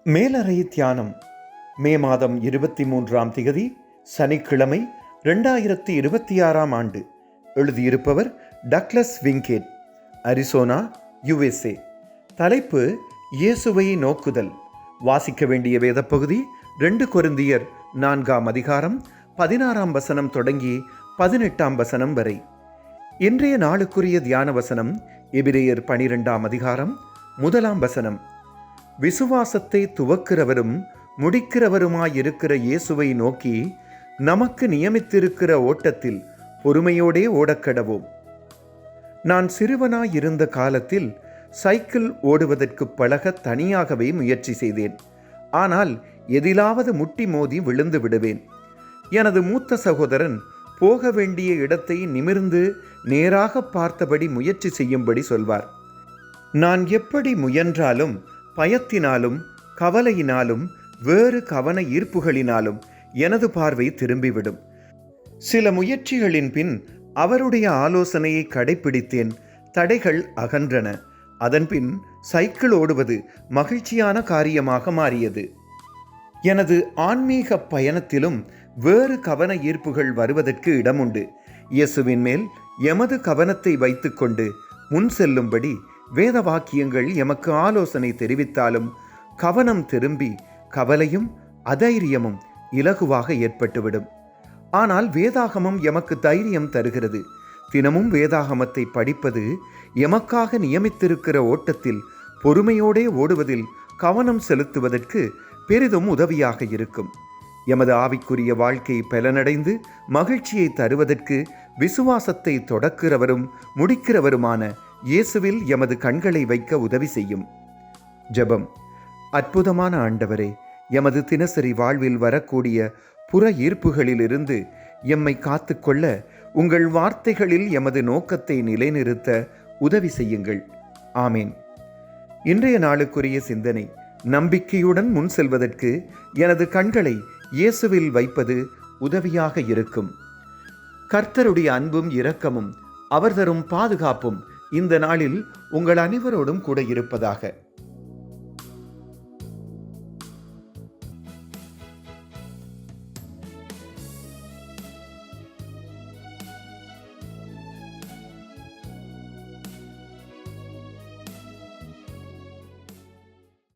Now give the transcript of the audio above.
மேலறை தியானம் மே மாதம் 23ஆம் திகதி சனிக்கிழமை 2026ஆம் ஆண்டு. எழுதியிருப்பவர் டக்ளஸ் விங்கேட், அரிசோனா, USA. தலைப்பு இயேசுவை நோக்குதல். வாசிக்க வேண்டிய வேதப்பகுதி 2 கொரிந்தியர் 4ஆம் அதிகாரம் 16ஆம் வசனம் தொடங்கி 18ஆம் வசனம் வரை. இன்றைய நாளுக்குரிய தியான வசனம் எபிரேயர் 12ஆம் அதிகாரம் 1ஆம் வசனம். விசுவாசத்தை துவக்கிறவரும் முடிக்கிறவருமாயிருக்கிற இயேசுவை நோக்கி நமக்கு நியமித்திருக்கிற ஓட்டத்தில் பொறுமையோடே ஓடக்கடவோம். நான் சிறுவனாயிருந்த காலத்தில் சைக்கிள் ஓடுவதற்கு பழக தனியாகவே முயற்சி செய்தேன். ஆனால் எதிலாவது முட்டி மோதி விழுந்து விடுவேன். எனது மூத்த சகோதரன் போக வேண்டிய இடத்தை நிமிர்ந்து நேராக பார்த்தபடி முயற்சி செய்யும்படி சொல்வார். நான் எப்படி முயன்றாலும் பயத்தினாலும் கவலையினாலும் வேறு கவன ஈர்ப்புகளினாலும் எனது பார்வை திரும்பிவிடும். சில முயற்சிகளின் பின் அவருடைய ஆலோசனையை கடைப்பிடித்தேன். தடைகள் அகன்றன. அதன்பின் சைக்கிள் ஓடுவது மகிழ்ச்சியான காரியமாக மாறியது. எனது ஆன்மீக பயணத்திலும் வேறு கவன ஈர்ப்புகள் வருவதற்கு இடமுண்டு. இயேசுவின் மேல் எமது கவனத்தை வைத்துக்கொண்டு முன் செல்லும்படி வேத வாக்கியங்கள் எமக்கு ஆலோசனை தெரிவித்தாலும் கவனம் திரும்பி கவலையும் அதைரியமும் இலகுவாக ஏற்பட்டுவிடும். ஆனால் வேதாகமம் எமக்கு தைரியம் தருகிறது. தினமும் வேதாகமத்தை படிப்பது எமக்காக நியமித்திருக்கிற ஓட்டத்தில் பொறுமையோடே ஓடுவதில் கவனம் செலுத்துவதற்கு பெரிதும் உதவியாக இருக்கும். எமது ஆவிக்குரிய வாழ்க்கை பலனடைந்து மகிழ்ச்சியை தருவதற்கு விசுவாசத்தை தொடக்கிறவரும் முடிக்கிறவருமான இயேசுவில் எமது கண்களை வைக்க உதவி செய்யும். ஜெபம். அற்புதமான ஆண்டவரே, எமது தினசரி வாழ்வில் வரக்கூடிய புற ஈர்ப்புகளிலிருந்து எம்மை காத்துக்கொள்ள உங்கள் வார்த்தைகளில் எமது நோக்கத்தை நிலைநிறுத்த உதவி செய்யுங்கள். ஆமேன். இன்றைய நாளுக்குரிய சிந்தனை. நம்பிக்கையுடன் முன் செல்வதற்கு எனது கண்களை இயேசுவில் வைப்பது உதவியாக இருக்கும். கர்த்தருடைய அன்பும் இரக்கமும் அவர் தரும் பாதுகாப்பும் இந்த நாளில் உங்கள் அனைவரோடும் கூட இருப்பதாக.